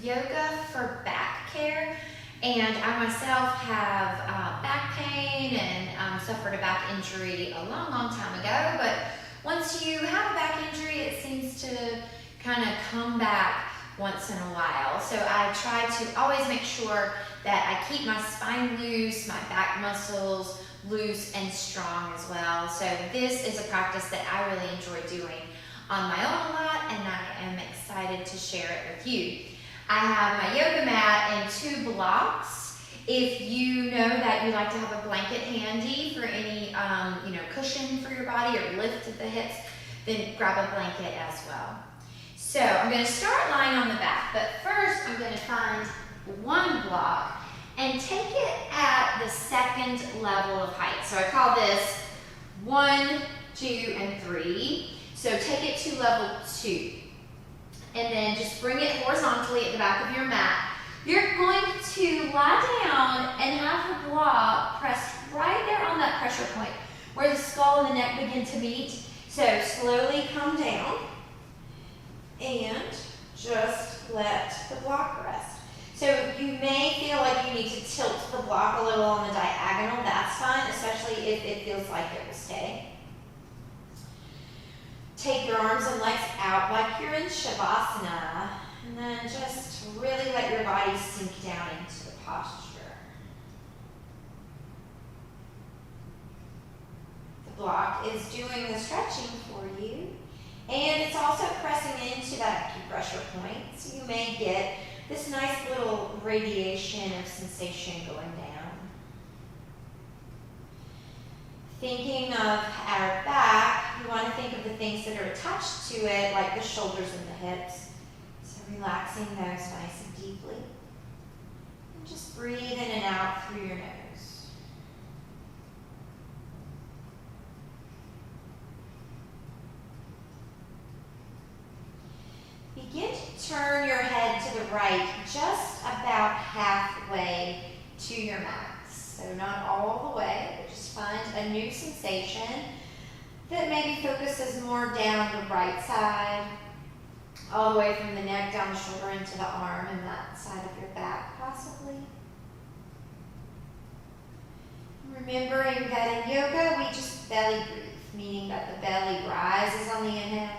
yoga for back care. And I myself have back pain and suffered a back injury a long, long time ago. But once you have a back injury, it seems to kind of come back once in a while. So I try to always make sure that I keep my spine loose, my back muscles loose and strong as well. So this is a practice that I really enjoy doing on my own a lot, and I am excited to share it with you. I have my yoga mat and 2 blocks. If you know that you like to have a blanket handy for any cushion for your body or lift at the hips, then grab a blanket as well. So I'm going to start lying on the back, but first I'm going to find 1 block and take it at the 2nd level of height. So I call this 1, 2, and 3. So take it to level 2. And then just bring it horizontally at the back of your mat. You're going to lie down and have the block pressed right there on that pressure point where the skull and the neck begin to meet. So slowly come down and just let the block rest. So you may feel like you need to tilt the block a little on the diagonal. That's fine, especially if it feels like it will stay. Take your arms and legs out like you're in Shavasana, and then just really let your body sink down into the posture. The block is doing the stretching for you, and it's also pressing into that acupressure point, so you may get this nice little radiation of sensation going down. Thinking of our back, you want to think of the things that are attached to it, like the shoulders and the hips. So relaxing those nice and deeply. And just breathe in and out through your nose. Begin to turn your head to the right, just about halfway to your mat. So not all the way, but just find a new sensation that maybe focuses more down the right side, all the way from the neck down the shoulder into the arm and that side of your back possibly. Remembering that in yoga we just belly breathe, meaning that the belly rises on the inhale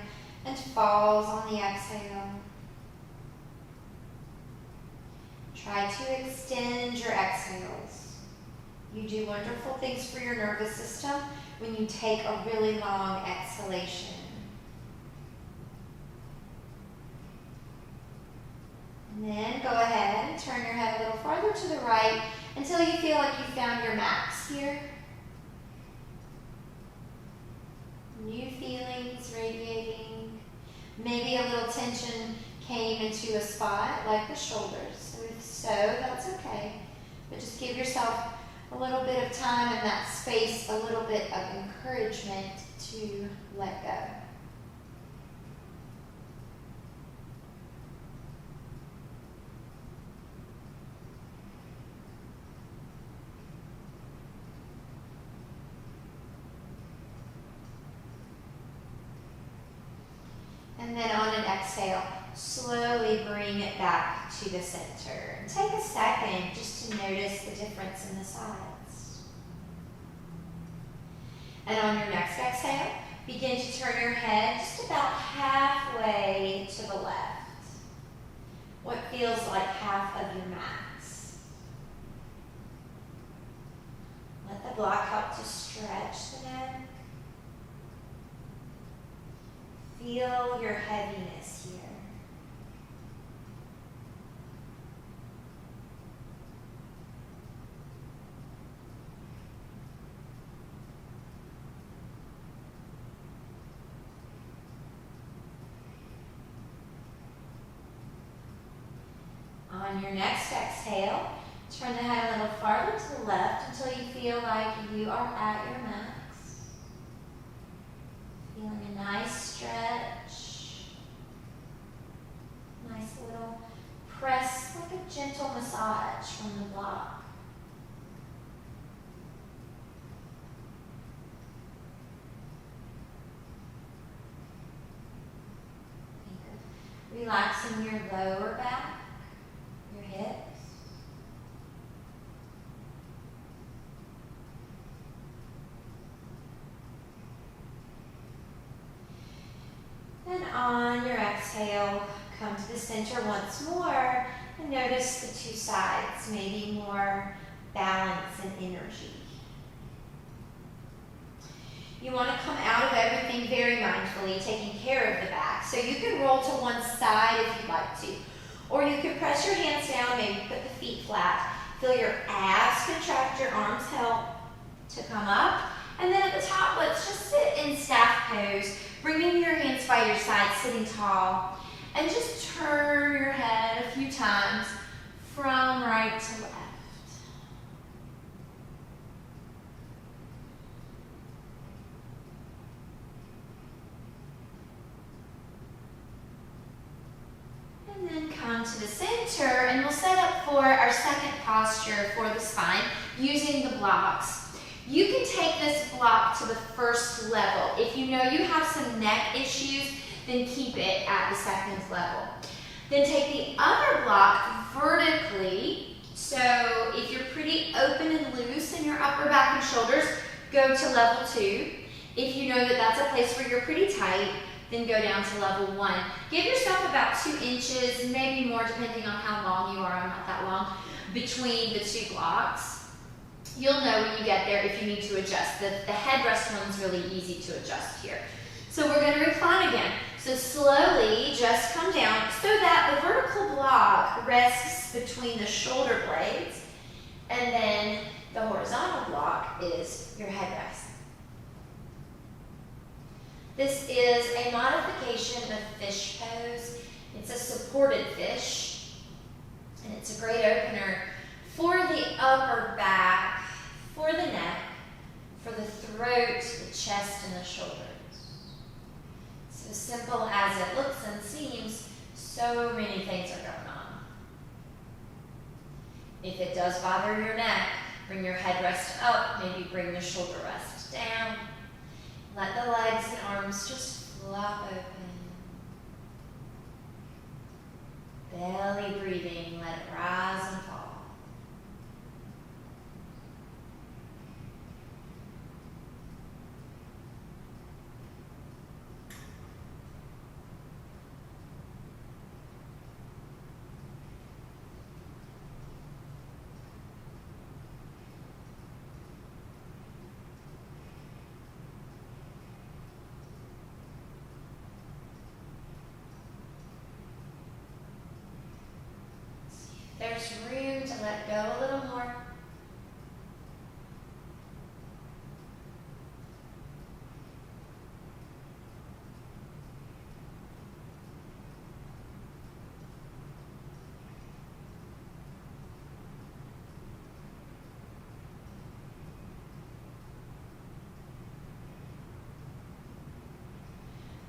and falls on the exhale. Try to extend your exhales. You do wonderful things for your nervous system when you take a really long exhalation. And then go ahead and turn your head a little farther to the right until you feel like you found your max here. New feelings radiating. Maybe a little tension came into a spot like the shoulders. So if so, that's okay. But just give yourself a little bit of time and that space, a little bit of encouragement to let go. And then on an exhale, slowly bring it back to the center. And take a second just to notice the difference in the sides. And on your next exhale, begin to turn your head just about halfway to the left. What feels like half of your max. Let the block help to stretch the neck. Feel your heaviness here. On your next exhale, turn the head a little farther to the left until you feel like you are at your max. Feeling a nice stretch. Nice little press, like a gentle massage from the block. Relaxing your lower back. on your exhale, come to the center once more and notice the two sides, maybe more balance and energy. You want to come out of everything very mindfully, taking care of the back. So you can roll to one side if you'd like to. Or you can press your hands down, maybe put the feet flat. Feel your abs contract, your arms help to come up. And then at the top, let's just sit in staff pose, bringing your hands by your side, sitting tall. And just turn your head a few times from right to left. And then come to the center, and we'll set up for our second posture for the spine using the blocks. You can take this block to the first level. If you know you have some neck issues, then keep it at the second level. Then take the other block vertically. So if you're pretty open and loose in your upper back and shoulders, go to level 2. If you know that that's a place where you're pretty tight, then go down to level 1. Give yourself about 2 inches, maybe more depending on how long you are, I'm not that long, between the two blocks. You'll know when you get there if you need to adjust. The headrest one's really easy to adjust here. So we're going to recline again. So slowly just come down so that the vertical block rests between the shoulder blades, and then the horizontal block is your headrest. This is a modification of fish pose. It's a supported fish, and it's a great opener for the upper back, for the neck, for the throat, the chest, and the shoulders. So simple as it looks and seems, so many things are going on. If it does bother your neck, bring your headrest up, maybe bring the shoulder rest down. Let the legs and arms just flop open. Belly breathing, let it rise and fall. There's room to let go a little more.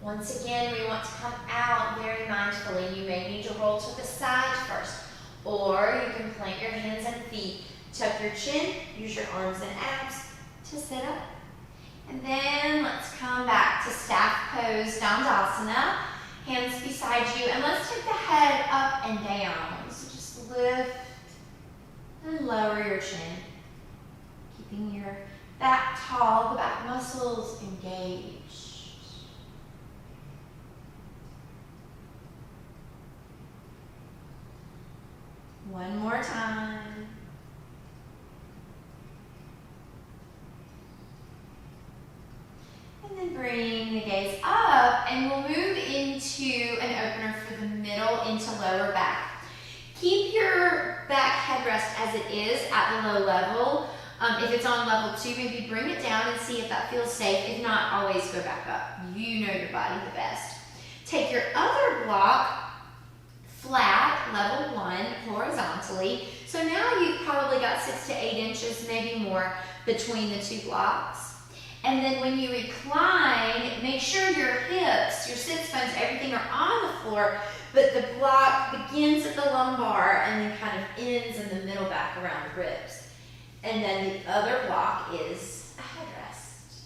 Once again, we want to come out very mindfully. You may need to roll to the side first. Or you can plant your hands and feet, tuck your chin, use your arms and abs to sit up. And then let's come back to staff pose, Dandasana. Hands beside you, and let's take the head up and down. So just lift and lower your chin. Keeping your back tall, the back muscles engaged. One more time. And then bring the gaze up, and we'll move into an opener for the middle into lower back. Keep your back headrest as it is at the low level. If it's on level 2, maybe bring it down and see if that feels safe. If not, always go back up. You know your body the best. Take your other block flat, level 1, horizontally. So now you've probably got 6 to 8 inches, maybe more, between the two blocks. And then when you recline, make sure your hips, your sits bones, everything are on the floor, but the block begins at the lumbar and then kind of ends in the middle back around the ribs. And then the other block is a headrest.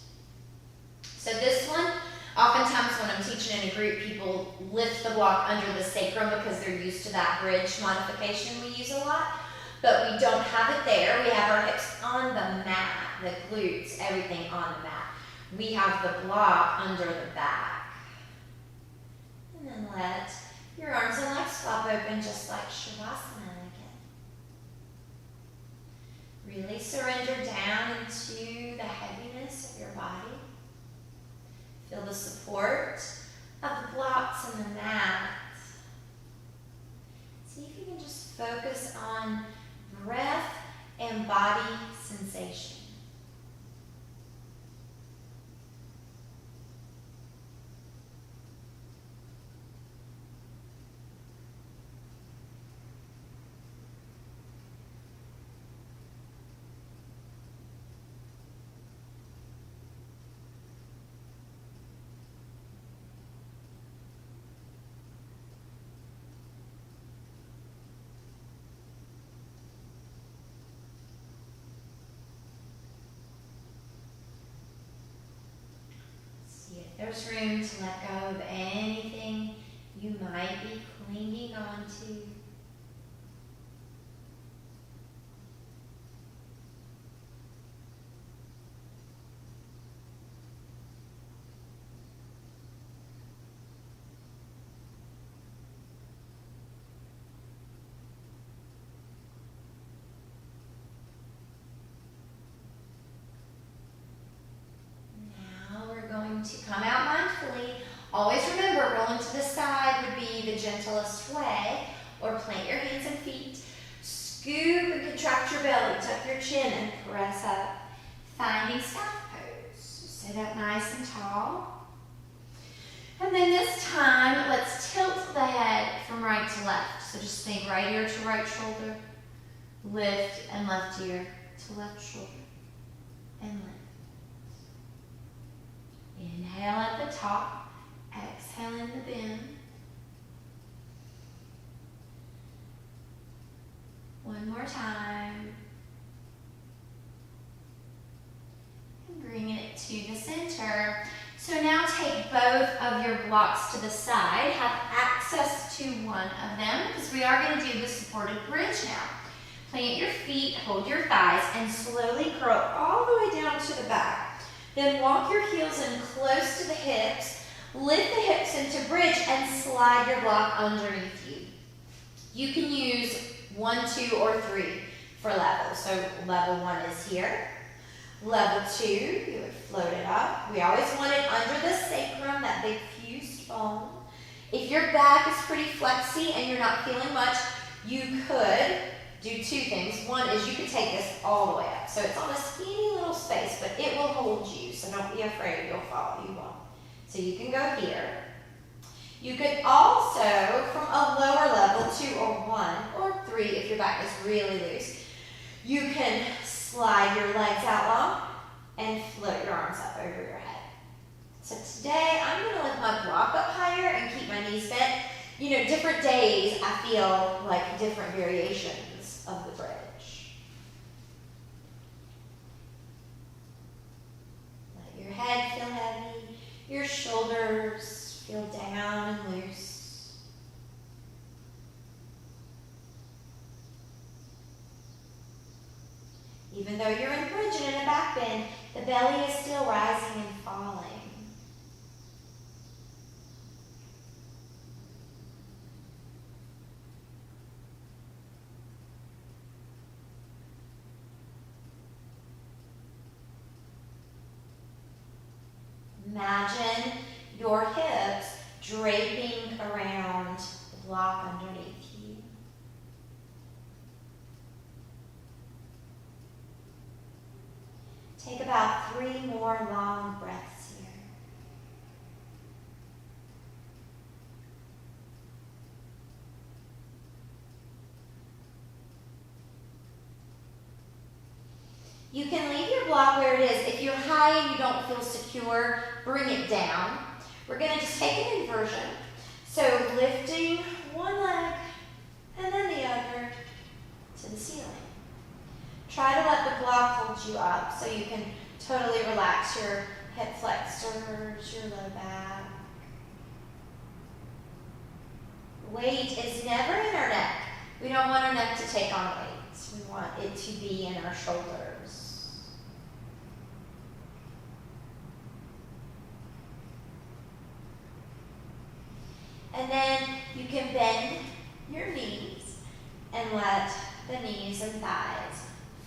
So this one, oftentimes when I'm teaching in a group, people lift the block under the sacrum because they're used to that bridge modification we use a lot. But we don't have it there. We have our hips on the mat, the glutes, everything on the mat. We have the block under the back. And then let your arms and legs flop open just like Shavasana again. Really surrender down into the heaviness of your body. Feel the support of the blocks and the mat. See if you can just focus on breath and body sensation. There's room to let go of anything you might be clinging on to. To come out mindfully. Always remember, rolling to the side would be the gentlest way, or plant your hands and feet. Scoop and contract your belly, tuck your chin and press up. Finding staff pose. Sit up nice and tall. And then this time, let's tilt the head from right to left. So just think right ear to right shoulder, lift, and left ear to left shoulder, and lift. Inhale at the top, exhale in the bend. One more time. And bring it to the center. So now take both of your blocks to the side. Have access to one of them because we are going to do the supported bridge now. Plant your feet, hold your thighs, and slowly curl all the way down to the back. Then walk your heels in close to the hips, lift the hips into bridge, and slide your block underneath you. You can use 1, 2, or 3 for level. So level 1 is here. Level 2, you would float it up. We always want it under the sacrum, that big fused bone. If your back is pretty flexy and you're not feeling much, you could do 2 things. One is you could take this all the way up. So it's on a skinny little space, but it will hold you. So don't be afraid you'll fall. You won't. So you can go here. You could also, from a lower level, 2 or 1 or 3, if your back is really loose, you can slide your legs out long and float your arms up over your head. So today I'm going to lift my block up higher and keep my knees bent. You know, different days I feel like different variations of the bridge. Let your head feel heavy, your shoulders feel down and loose. Even though you're in bridge and in a back bend, the belly is still rising and falling. Imagine your hips draping around the block underneath you. Take about 3 more long breaths here. You can leave your block where it is. If you're high and you don't feel secure, bring it down. We're going to just take an inversion. So lifting one leg and then the other to the ceiling. Try to let the block hold you up so you can totally relax your hip flexors, your low back. Weight is never in our neck. We don't want our neck to take on weight. We want it to be in our shoulders. And And then you can bend your knees and let the knees and thighs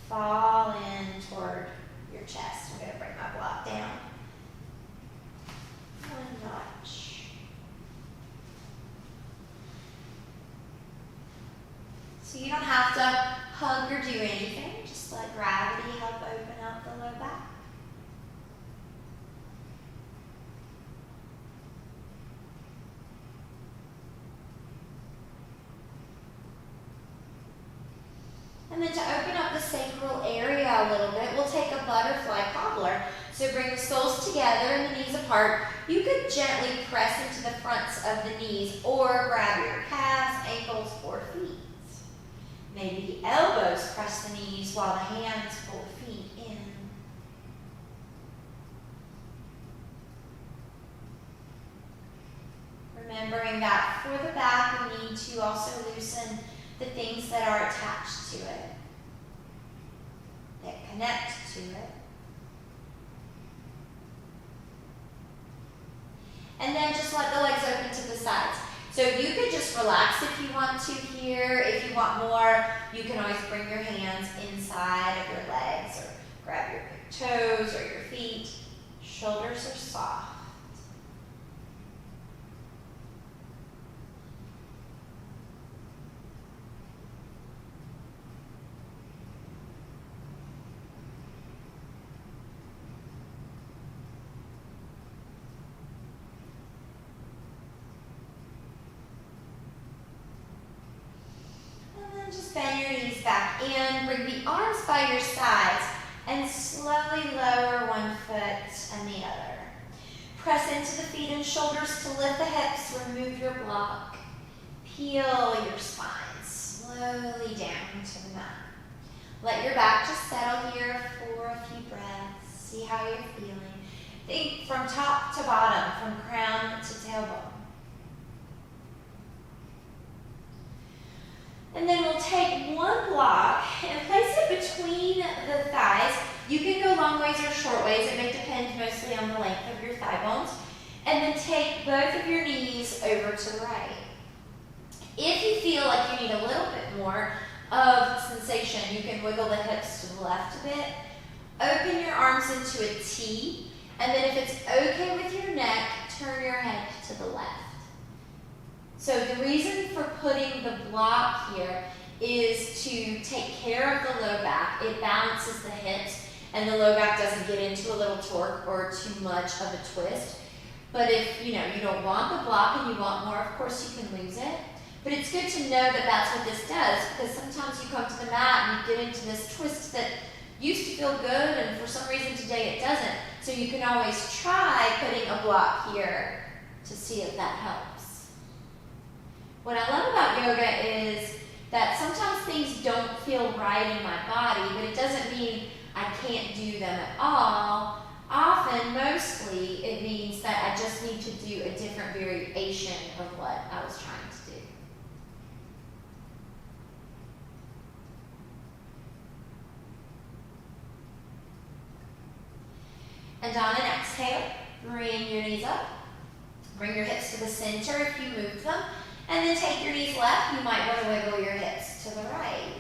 fall in toward your chest. I'm going to bring my block down one notch. So you don't have to hug or do anything. Just let gravity help open up the low back. And then to open up the sacral area a little bit, we'll take a butterfly cobbler. So bring the soles together and the knees apart. You could gently press into the fronts of the knees or grab your calves, ankles, or feet. Maybe the elbows press the knees while the hands pull the feet in. Remembering that for the back, we need to also loosen the things that are attached to it, that connect to it. And then just let the legs open to the sides. So you could just relax if you want to here. If you want more, you can always bring your hands inside of your legs or grab your big toes or your feet. Shoulders are soft. Just bend your knees back in, bring the arms by your sides, and slowly lower one foot and the other. Press into the feet and shoulders to lift the hips, remove your block. Peel your spine slowly down to the mat. Let your back just settle here for a few breaths. See how you're feeling. Think from top to bottom, from crown to tailbone. And then we'll take one block and place it between the thighs. You can go long ways or short ways. It may depend mostly on the length of your thigh bones. And then take both of your knees over to the right. If you feel like you need a little bit more of sensation, you can wiggle the hips to the left a bit. Open your arms into a T. And then if it's okay with your neck, turn your head to the left. So the reason for putting the block here is to take care of the low back. It balances the hips and the low back doesn't get into a little torque or too much of a twist. But if you don't want the block and you want more, of course you can lose it. But it's good to know that that's what this does, because sometimes you come to the mat and you get into this twist that used to feel good and for some reason today it doesn't. So you can always try putting a block here to see if that helps. What I love about yoga is that sometimes things don't feel right in my body, but it doesn't mean I can't do them at all. Often, mostly, it means that I just need to do a different variation of what I was trying to do. And on an exhale, bring your knees up. Bring your hips to the center if you move them. And then take your knees left. You might want to wiggle your hips to the right.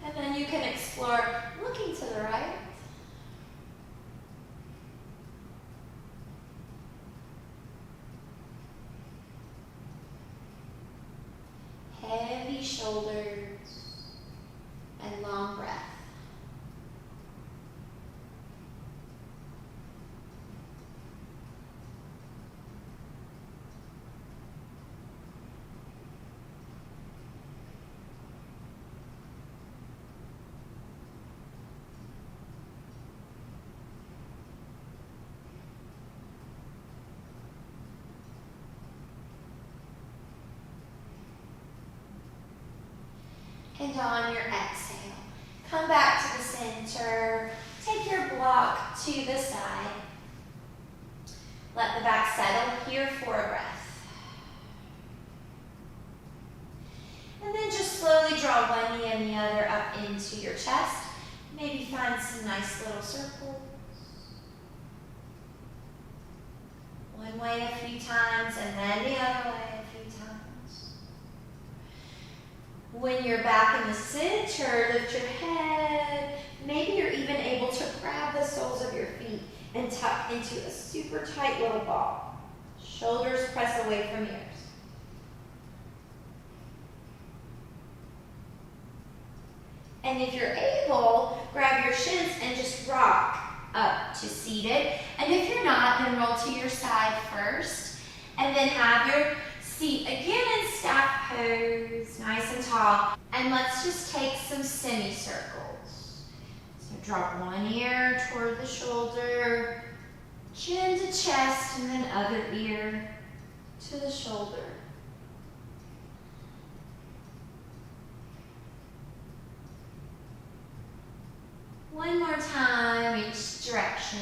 And then you can explore looking to the right. Heavy shoulders and long breath. And on your exhale, come back to the center. Take your block to the side. Let the back settle here for a breath. And then just slowly draw one knee and the other up into your chest. Maybe find some nice little circles. One way a few times and then the other way. When you're back in the center, lift your head. Maybe you're even able to grab the soles of your feet and tuck into a super tight little ball. Shoulders press away from ears. And if you're able, grab your shins and just rock up to seated. And if you're not, then roll to your side first. And then have your seat again in staff pose, nice and tall. And let's just take some semicircles. So drop one ear toward the shoulder, chin to chest, and then other ear to the shoulder. One more time, each direction.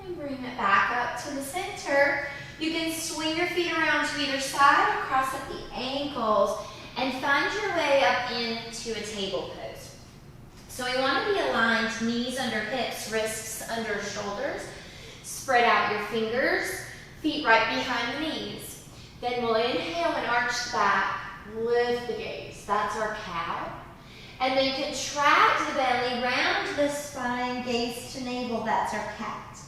And bring it back up to the center. You can swing your feet around to either side, cross at the ankles, and find your way up into a table pose. So we want to be aligned, knees under hips, wrists under shoulders. Spread out your fingers, feet right behind the knees. Then we'll inhale and arch the back, lift the gaze. That's our cow. And then contract the belly, round the spine, gaze to navel. That's our cat.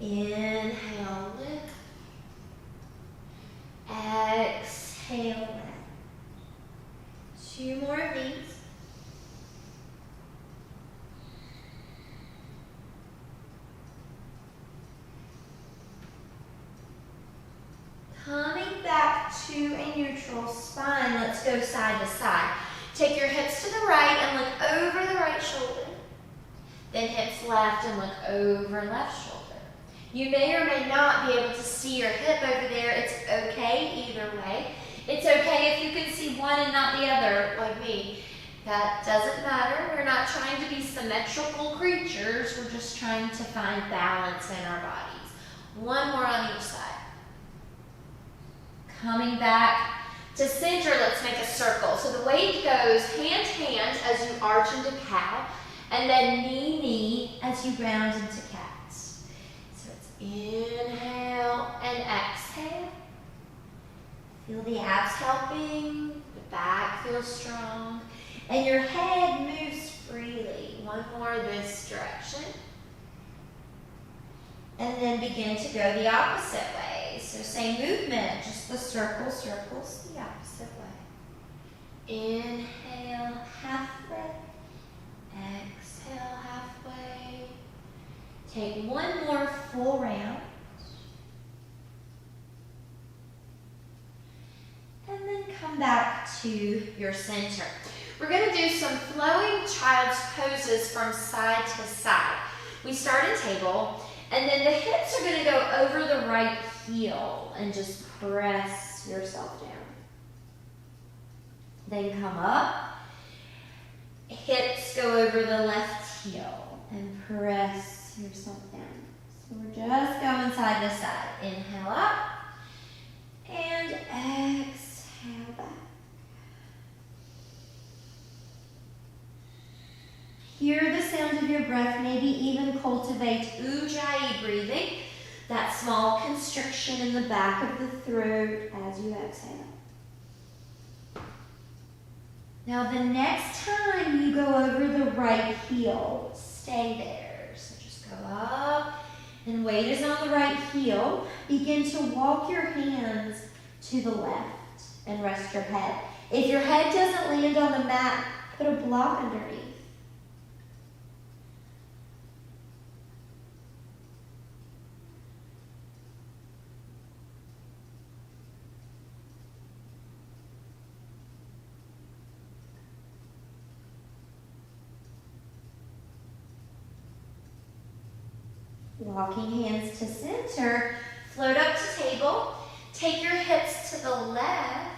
Inhale, lift. Exhale, round. Two more of these. Coming back to a neutral spine, let's go side to side. Take your hips to the right and look over the right shoulder. Then hips left and look over left shoulder. You may or may not be able to see your hip over there. It's okay either way. It's okay if you can see one and not the other, like me. That doesn't matter. We're not trying to be symmetrical creatures. We're just trying to find balance in our bodies. One more on each side. Coming back to center, let's make a circle. So the weight goes hand to hand as you arch into cow, and then knee, knee as you round into cats. So it's inhale and exhale. Feel the abs helping, the back feels strong, and your head moves freely. One more this direction. And then begin to go the opposite way. So same movement, just the circle, circles the opposite way. Inhale, halfway. Exhale, halfway. Take one more full round. And then come back to your center. We're going to do some flowing child's poses from side to side. We start in table. And then the hips are going to go over the right heel and just press yourself down. Then come up. Hips go over the left heel and press yourself down. So we're just going side to side. Inhale up and exhale back. Hear the sound of your breath, maybe even cultivate Ujjayi breathing, that small constriction in the back of the throat as you exhale. Now the next time you go over the right heel, stay there. So just go up and weight is on the right heel. Begin to walk your hands to the left and rest your head. If your head doesn't land on the mat, put a block underneath. Walking hands to center, float up to table. Take your hips to the left,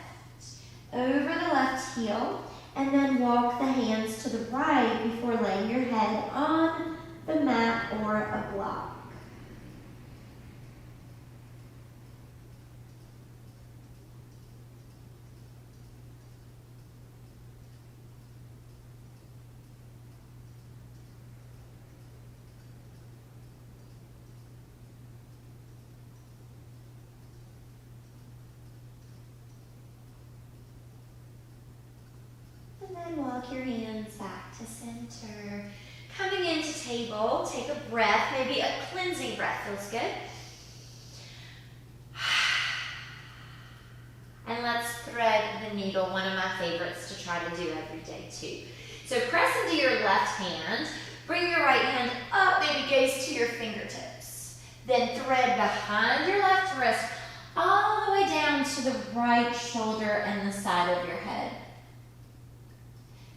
over the left heel, and then walk the hands to the right before laying your head on the mat or a block. And then walk your hands back to center. Coming into table, take a breath, maybe a cleansing breath feels good. And let's thread the needle, one of my favorites to try to do every day too. So press into your left hand, bring your right hand up, maybe gaze to your fingertips. Then thread behind your left wrist all the way down to the right shoulder and the side of your head.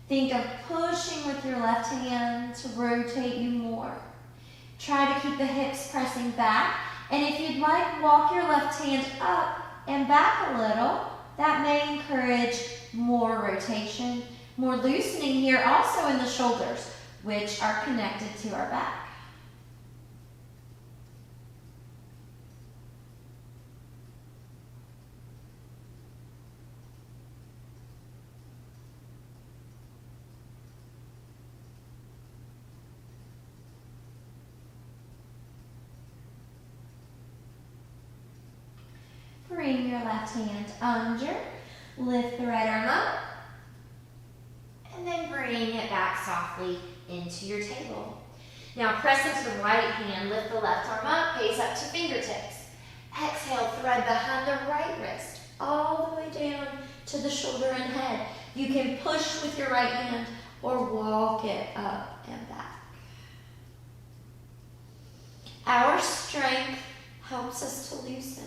Think of pushing with your left hand to rotate you more. Try to keep the hips pressing back, and if you'd like, walk your left hand up and back a little. That may encourage more rotation, more loosening here also in the shoulders, which are connected to our back. Bring your left hand under, lift the right arm up, and then bring it back softly into your table. Now press into the right hand, lift the left arm up, gaze up to fingertips. Exhale, thread behind the right wrist, all the way down to the shoulder and head. You can push with your right hand or walk it up and back. Our strength helps us to loosen.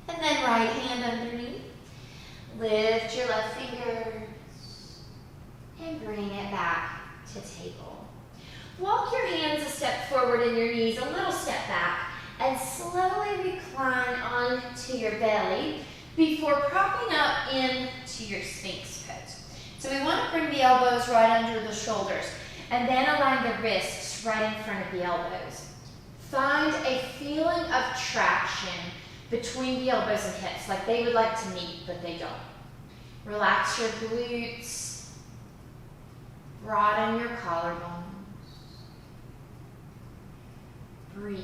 And then right hand underneath. Lift your left fingers and bring it back to table. Walk your hands a step forward in your knees, a little step back, and slowly recline onto your belly before propping up into your Sphinx pose. So we want to bring the elbows right under the shoulders and then align the wrists right in front of the elbows. Find a feeling of traction between the elbows and hips, like they would like to meet, but they don't. Relax your glutes, broaden your collarbones. Breathe.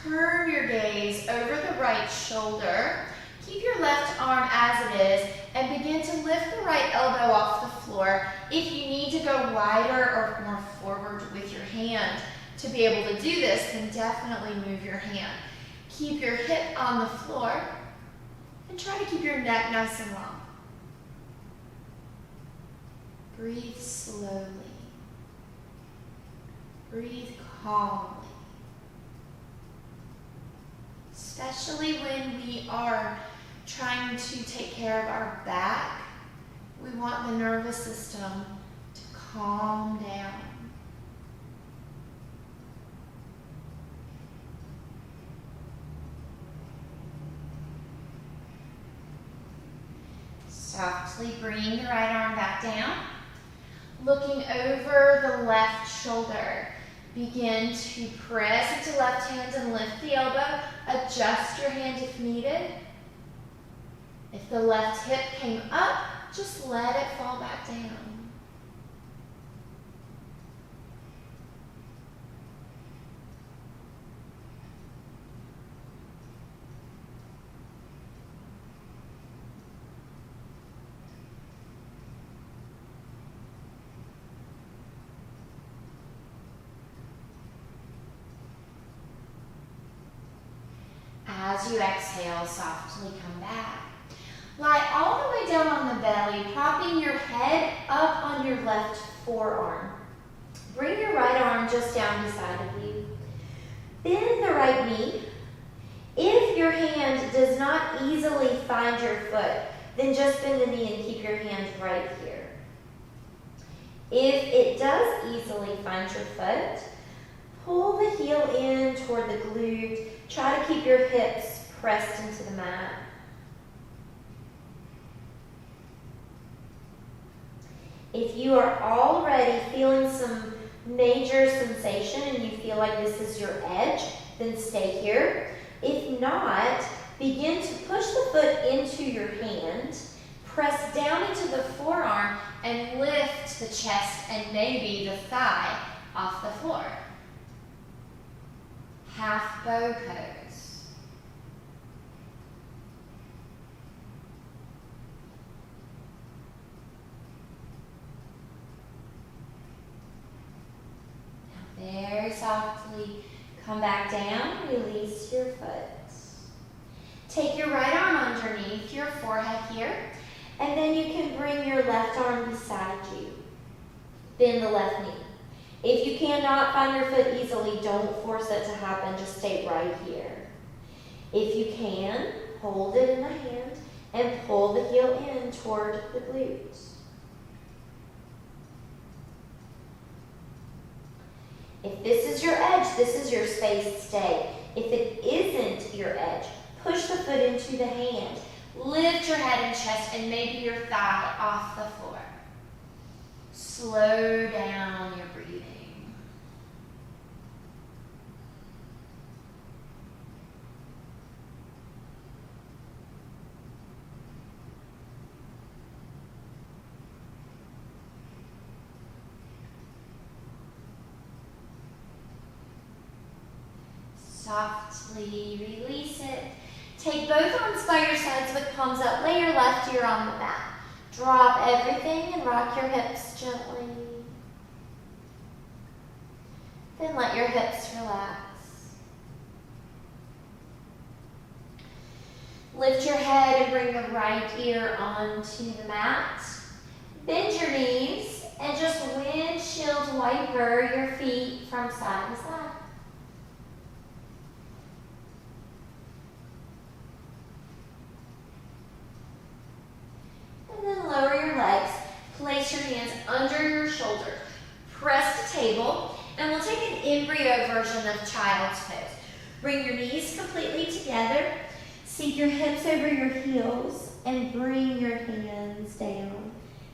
Turn your gaze over the right shoulder. Keep your left arm as it is and begin to lift the right elbow off the floor. If you need to go wider or more forward with your hand to be able to do this, then definitely move your hand. Keep your hip on the floor and try to keep your neck nice and long. Breathe slowly. Breathe calmly. Especially when we are trying to take care of our back, we want the nervous system to calm down. Softly bring the right arm back down. Looking over the left shoulder. Begin to press into left hand and lift the elbow. Adjust your hand if needed. If the left hip came up, just let it fall back down. As you exhale, softly come back. Lie all the way down on the belly, propping your head up on your left forearm. Bring your right arm just down beside of you. Bend the right knee. If your hand does not easily find your foot, then just bend the knee and keep your hand right here. If it does easily find your foot, pull the heel in toward the glute. Try to keep your hips pressed into the mat. you are already feeling some major sensation and you feel like this is your edge, then stay here. If not, begin to push the foot into your hand, press down into the forearm, and lift the chest and maybe the thigh off the floor. Half bow pose. Now very softly come back down, release your foot. Take your right arm underneath your forehead here, and then you can bring your left arm beside you. Bend the left knee. If you cannot find your foot easily, don't force it to happen, just stay right here. If you can, hold it in the hand and pull the heel in toward the glutes. If this is your edge, this is your space, stay. If it isn't your edge, push the foot into the hand. Lift your head and chest and maybe your thigh off the floor. Slow down your breathing. Softly release it. Take both arms by your sides with palms up. Lay your left ear on the mat. Drop everything and rock your hips gently. Then let your hips relax. Lift your head and bring the right ear onto the mat. Bend your knees and just windshield wiper your feet from side to side. And then lower your legs. Place your hands under your shoulders. Press the table, and we'll take an embryo version of child's pose. Bring your knees completely together. Sink your hips over your heels and bring your hands down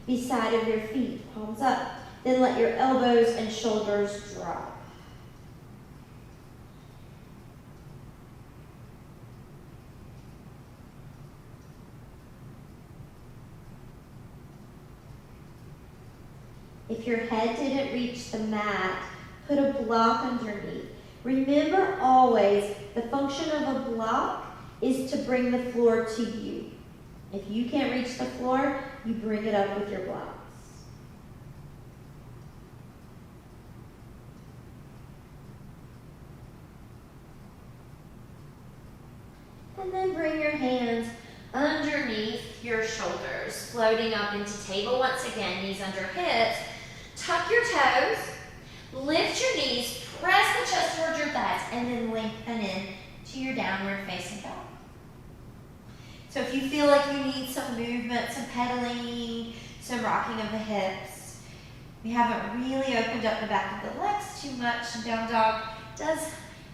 beside of your feet, palms up. Then let your elbows and shoulders drop. If your head didn't reach the mat, put a block underneath. Remember always, the function of a block is to bring the floor to you. If you can't reach the floor, you bring it up with your blocks. And then bring your hands underneath your shoulders, floating up into table. Once again, knees under hips. Tuck your toes, lift your knees, press the chest towards your thighs, and then lengthen in to your downward facing dog. So if you feel like you need some movement, some pedaling, some rocking of the hips, we haven't really opened up the back of the legs too much, and down dog does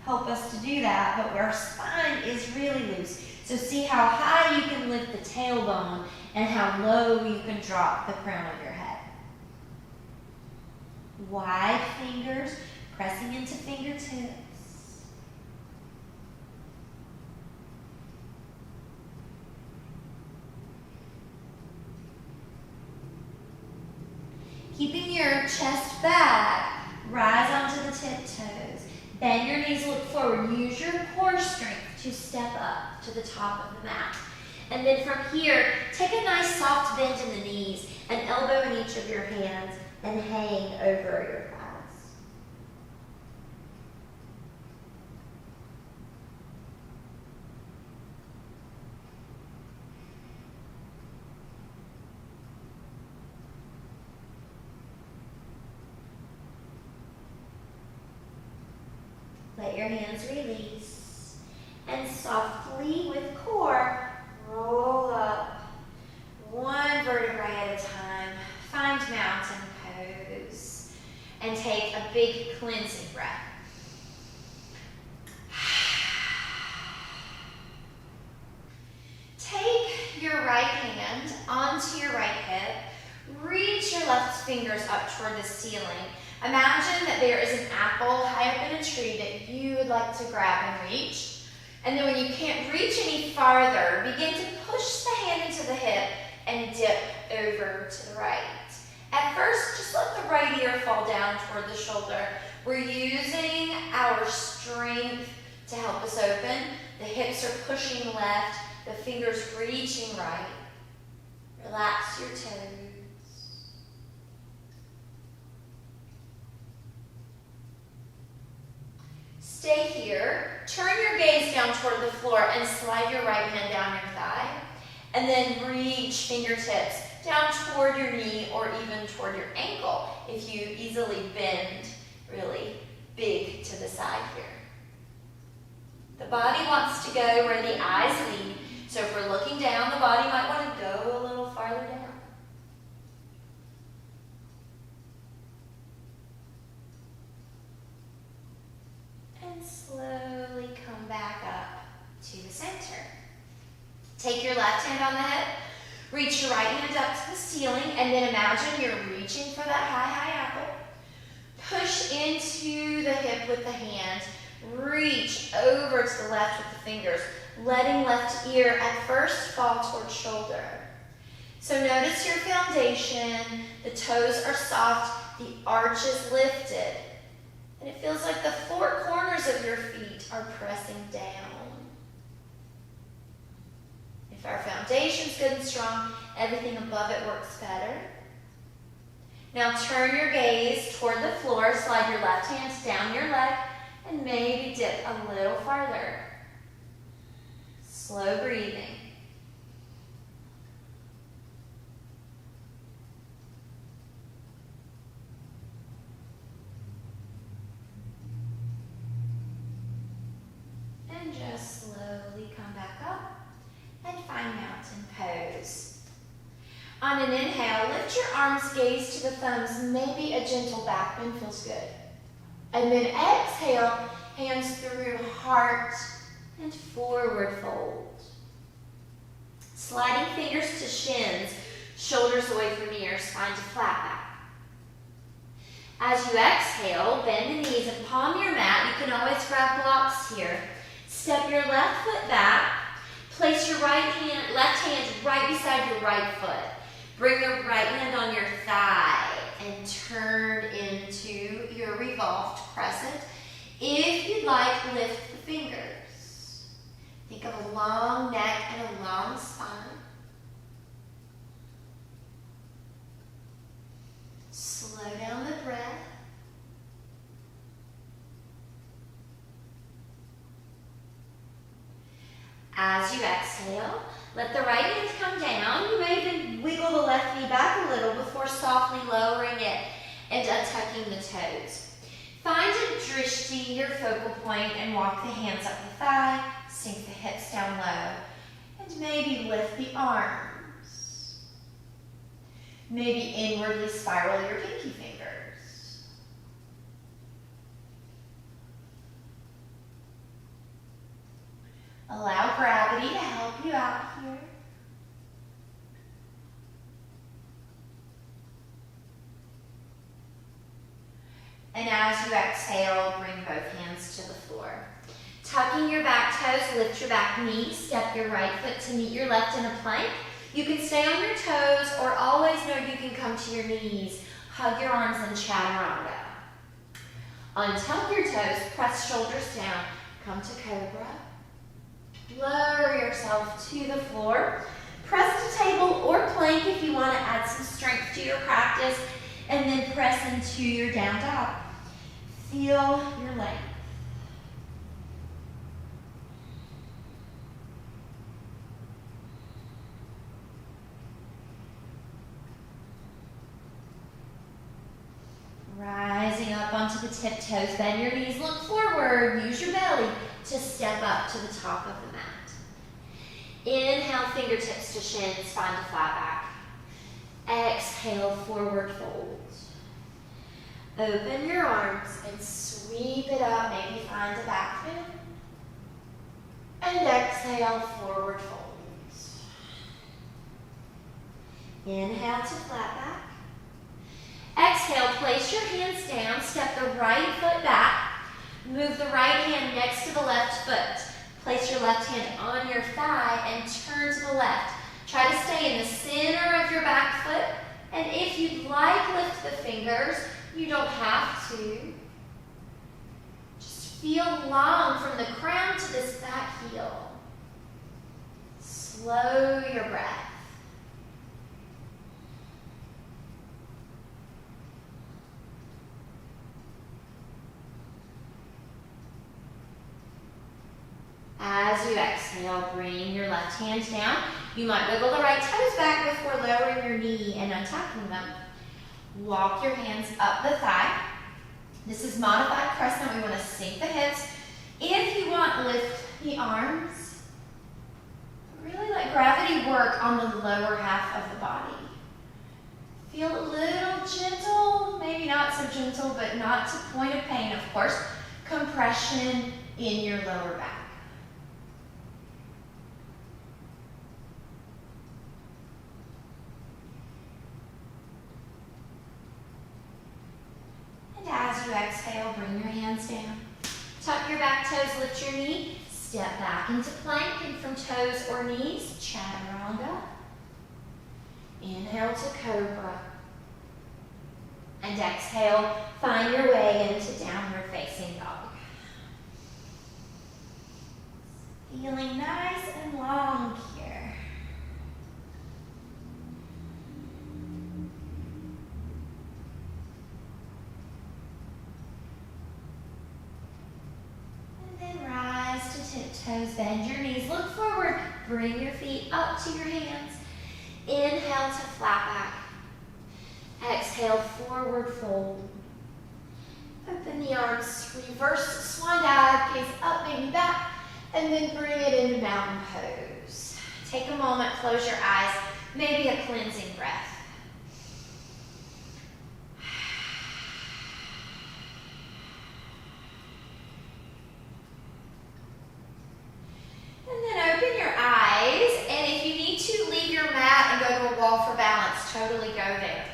help us to do that, but our spine is really loose. So see how high you can lift the tailbone and how low you can drop the crown of your head. Wide fingers, pressing into fingertips. Keeping your chest back, rise onto the tiptoes. Bend your knees, look forward. Use your core strength to step up to the top of the mat. And then from here, take a nice soft bend in the knees, an elbow in each of your hands, and hang over your thighs. Let your hands release, and softly with core, roll up one vertebrae at a time. Find mountain pose and take a big cleansing breath. Take your right hand onto your right hip. Reach your left fingers toward the ceiling. Imagine that there is an apple high up in a tree that you would like to grab and reach. And then when you can't reach any farther, begin to push the hand into the hip and dip over to the right. At first, just let the right ear fall down toward the shoulder. We're using our strength to help us open. The hips are pushing left, the fingers reaching right. Relax your toes. Stay here. Turn your gaze down toward the floor and slide your right hand down your thigh. And then reach fingertips down toward your knee or even toward your ankle if you easily bend really big to the side here. The body wants to go where the eyes lead. So if we're looking down, the body might want to go a little farther down. And slowly come back up to the center. Take your left hand on the hip, reach your right hand up to the ceiling, and then imagine you're reaching for that high apple. Push into the hip with the hand. Reach over to the left with the fingers, letting left ear at first fall towards shoulder. So notice your foundation. The toes are soft, the arch is lifted, and it feels like the four corners of your feet are pressing down. If our foundation's good and strong, everything above it works better. Now turn your gaze toward the floor, slide your left hand down your leg, and maybe dip a little farther. Slow breathing. And just slowly come back up and find mountain pose. On an inhale, lift your arms, gaze to the thumbs, maybe a gentle back bend feels good. And then exhale, hands through heart and forward fold. Sliding fingers to shins, shoulders away from ears, spine to flat back. As you exhale, bend the knees and palm your mat. You can always grab blocks here. Step your left foot back. Place your left hand right beside your right foot. Bring your right hand on your thigh and turn into your revolved crescent. If you'd like, lift the fingers. Think of a long neck and a long spine. Slow down the breath. As you exhale, let the right hand come down. You may even wiggle the left knee back a little before softly lowering it and untucking the toes. Find a drishti, your focal point, and walk the hands up the thigh, sink the hips down low, and maybe lift the arms. Maybe inwardly spiral your pinky fingers. Allow gravity to help you out here. And as you exhale, bring both hands to the floor. Tucking your back toes, lift your back knee, step your right foot to meet your left in a plank. You can stay on your toes or always know you can come to your knees. Hug your arms in chaturanga. Untuck your toes, press shoulders down, come to cobra. Lower yourself to the floor. Press to table or plank if you want to add some strength to your practice, and then press into your down dog. Feel your length. Rising up onto the tiptoes, bend your knees, look forward, use your belly to step up to the top of the mat. Inhale, fingertips to shins, spine to flat back. Exhale, forward fold. Open your arms and sweep it up, maybe find a back bend. And exhale, forward fold. Inhale to flat back. Exhale. exhale, place your hands down, step the right foot back, move the right hand next to the left foot. Place your left hand on your thigh and turn to the left. Try to stay in the center of your back foot, and if you'd like, lift the fingers. You don't have to. Just feel long from the crown to this back heel. Slow your breath. As you exhale, bring your left hand down. You might wiggle the right toes back before lowering your knee and untucking them. Walk your hands up the thigh. This is modified crescent. We want to sink the hips. If you want, lift the arms. Really let gravity work on the lower half of the body. Feel a little gentle, maybe not so gentle, but not to point of pain, of course. Compression in your lower back. As you exhale, bring your hands down. Tuck your back toes, lift your knee. Step back into plank, and from toes or knees, chaturanga. Inhale to cobra. And exhale, find your way into downward facing dog. Feeling nice and long here. Tiptoes, bend your knees, look forward, bring your feet up to your hands. Inhale to flat back. Exhale, forward fold. Open the arms, reverse swan dive, gaze up, maybe back, and then bring it into mountain pose. Take a moment, close your eyes, maybe a cleansing breath. For balance, totally go there.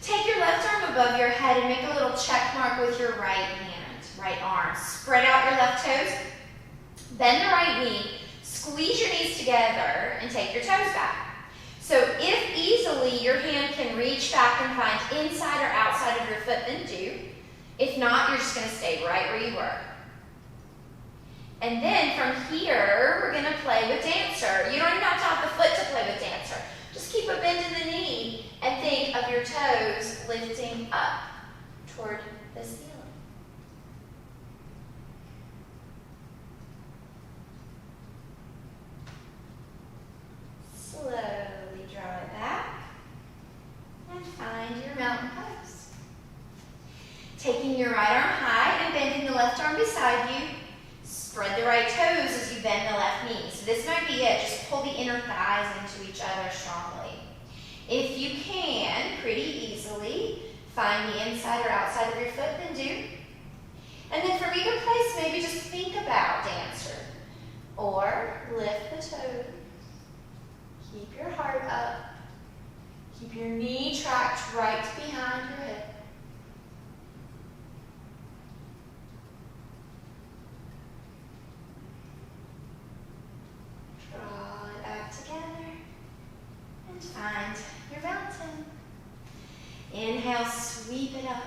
Take your left arm above your head and make a little check mark with your right hand, right arm. Spread out your left toes, bend the right knee, squeeze your knees together, and take your toes back. So if easily your hand can reach back and find inside or outside of your foot, then do. If not, you're just going to stay right where you were. And then from here, we're going to play with Dancer. You don't even have to have the foot to play with Dancer. Just keep a bend in the knee and think of your toes lifting up toward the ceiling. Slowly draw it back and find your mountain pose. Taking your right arm high and bending the left arm beside you. Spread the right toes as you bend the left knee. So this might be it. Just pull the inner thighs into each other strongly. If you can, pretty easily, find the inside or outside of your foot, then do. And then from either place, maybe just think about Dancer. Or lift the toes. Keep your heart up. Keep your knee tracked right behind your hip. Draw it back together and find your mountain. Inhale, sweep it up.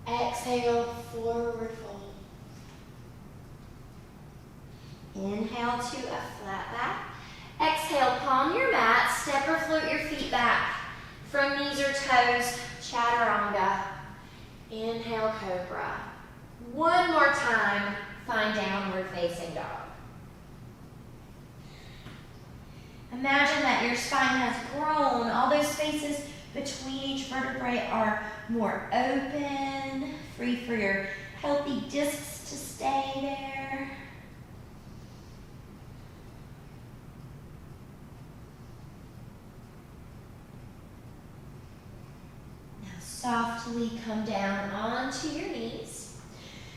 Exhale, forward fold. Inhale to a flat back. Exhale, palm your mat, step or float your feet back. From knees or toes, chaturanga. Inhale, cobra. One more time, find downward facing dog. Imagine that your spine has grown. All those spaces between each vertebrae are more open, free for your healthy discs to stay there. Now softly come down onto your knees.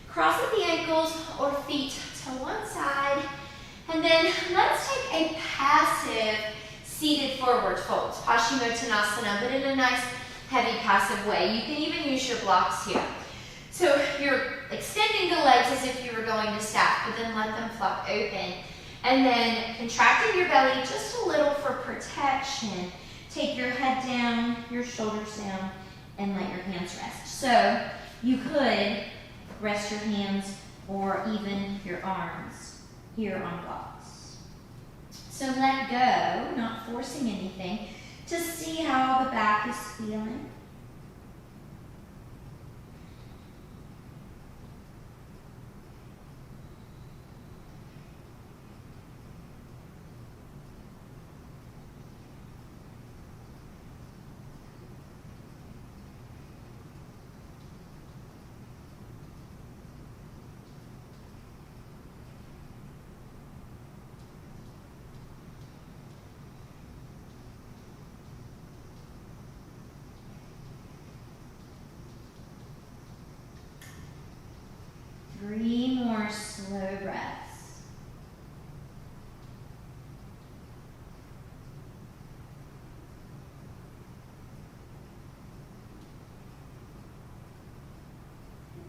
Cross at the ankles or feet to one side. And then let's take a passive seated forward fold, Paschimottanasana, but in a nice heavy passive way. You can even use your blocks here. So you're extending the legs as if you were going to staff, but then let them flop open. And then contracting your belly just a little for protection. Take your head down, your shoulders down, and let your hands rest. So you could rest your hands or even your arms here on blocks. So let go, not forcing anything, to see how the back is feeling. Three more slow breaths.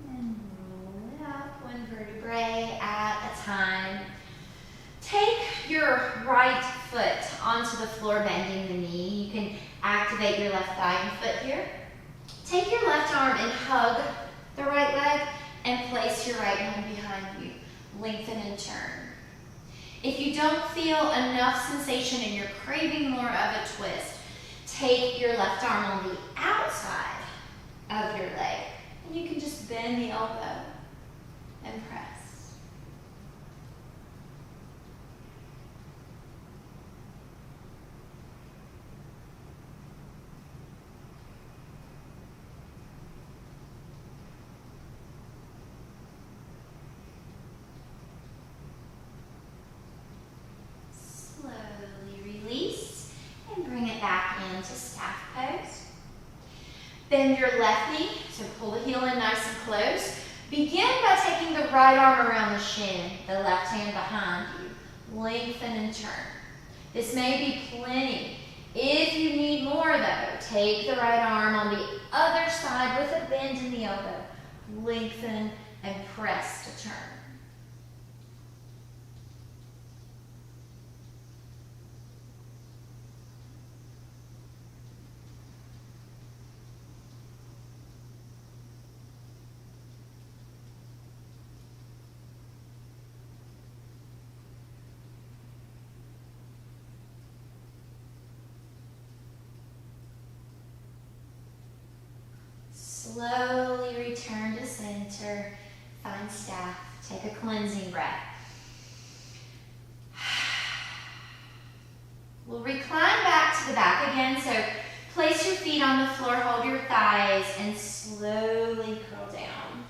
And then roll it up one vertebrae at a time. Take your right foot onto the floor, bending the knee. You can activate your left thigh and foot here. Take your left arm and hug the right leg, and place your right hand behind you. Lengthen and turn. If you don't feel enough sensation and you're craving more of a twist, take your left arm on the outside of your leg, and you can just bend the elbow and press. Back into staff pose. Bend your left knee, so pull the heel in nice and close. Begin by taking the right arm around the shin, the left hand behind you. Lengthen and turn. This may be plenty. If you need more though, take the right arm on the other side with a bend in the elbow. Lengthen and press to turn. Slowly return to center, find staff, take a cleansing breath. We'll recline back to the back again, so place your feet on the floor, hold your thighs, and slowly curl down.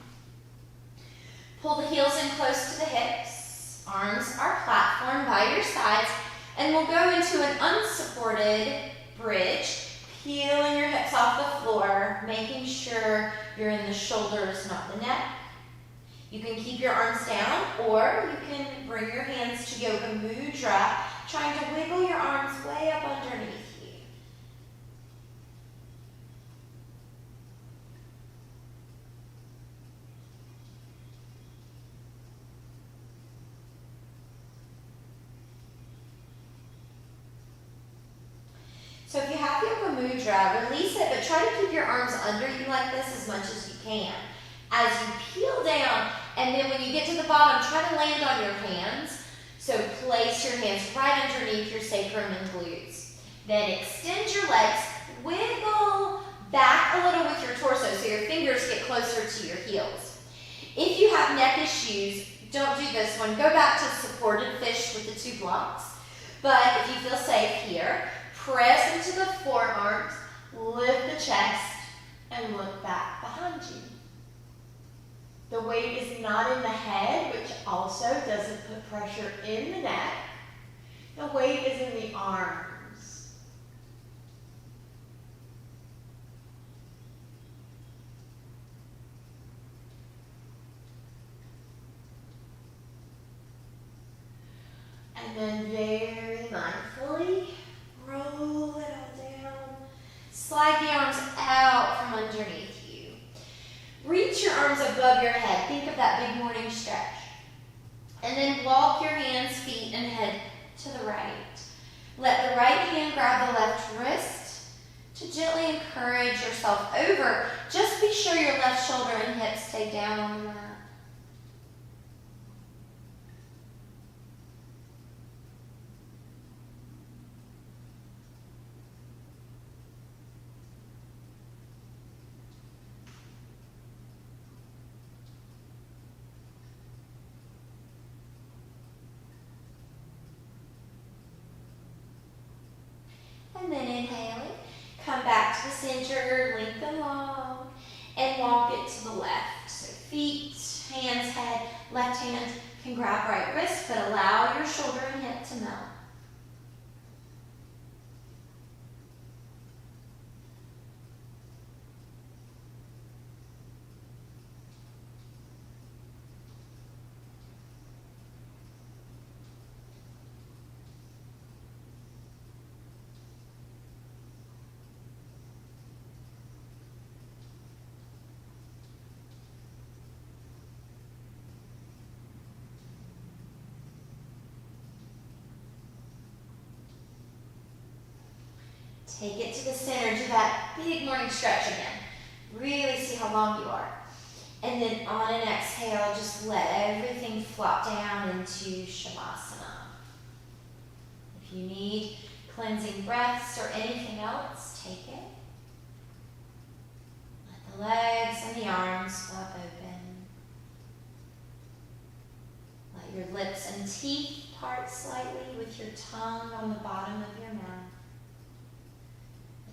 Pull the heels in close to the hips, arms are platform by your sides, and we'll go into an unsupported bridge. Peeling your hips off the floor, making sure you're in the shoulders, not the neck. You can keep your arms down, or you can bring your hands to Yoga Mudra, trying to wiggle your arms way up underneath you. So if you have Yoga Mudra, release it, but try to keep your arms under you like this as much as you can. As you peel down, and then when you get to the bottom, try to land on your hands. So place your hands right underneath your sacrum and glutes. Then extend your legs, wiggle back a little with your torso so your fingers get closer to your heels. If you have neck issues, don't do this one. Go back to supported fish with the 2 blocks. But if you feel safe here, press into the forearms, lift the chest, and look back behind you. The weight is not in the head, which also doesn't put pressure in the neck. The weight is in the arms. And then very mindfully, roll it all down. Slide the arms out from underneath you. Reach your arms above your head. Think of that big morning stretch. And then walk your hands, feet, and head to the right. Let the right hand grab the left wrist to gently encourage yourself over. Just be sure your left shoulder and hips stay down on the mat. And then inhaling, come back to the center, lengthen long, and walk it to the left. So feet, hands, head, left hand can grab right wrist, but allow your shoulder and hip to melt. Take it to the center, do that big morning stretch again. Really see how long you are. And then on an exhale, just let everything flop down into Shavasana. If you need cleansing breaths or anything else, take it. Let the legs and the arms flop open. Let your lips and teeth part slightly with your tongue on the bottom of your mouth.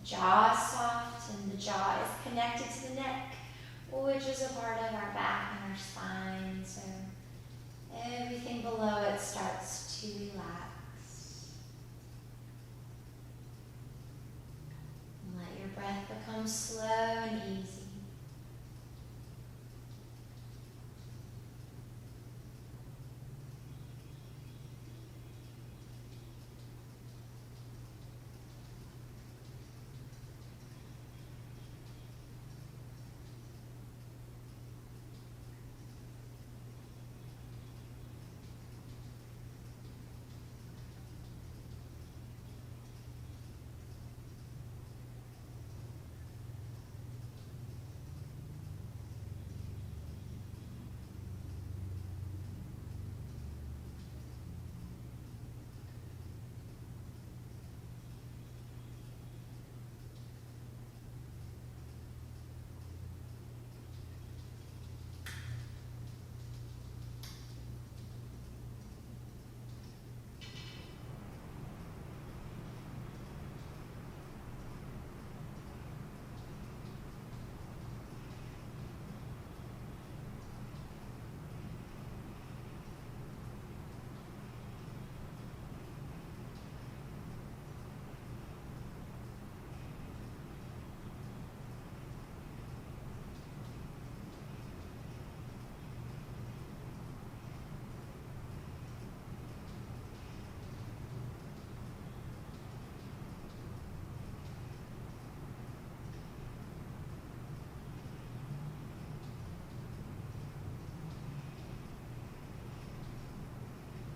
The jaw is soft and the jaw is connected to the neck, which is a part of our back and our spine, so everything below it starts to relax. And let your breath become slow and easy.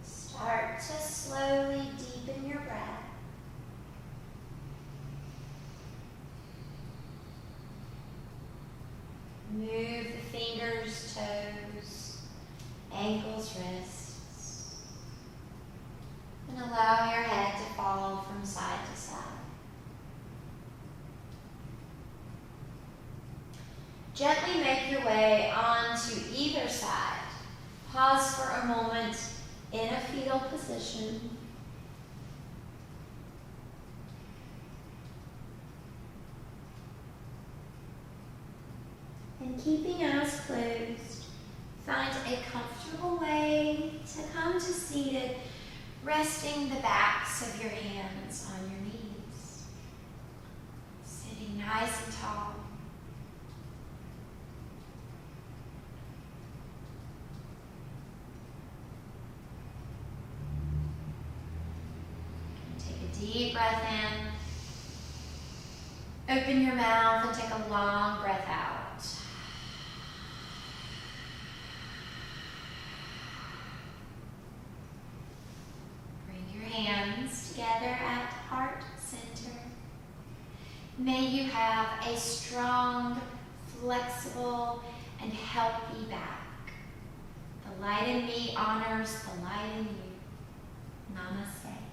Start to slowly deepen your breath. Move the fingers, toes, ankles, wrists, and allow your head to fall from side to side. Gently make your way onto either side. Pause for a moment in a fetal position. And keeping eyes closed, find a comfortable way to come to seated, resting the backs of your hands on your knees. Sitting nice and tall. Take a deep breath in. Open your mouth and take a long breath out. Bring your hands together at heart center. May you have a strong, flexible, and healthy back. The light in me honors the light in you. Namaste.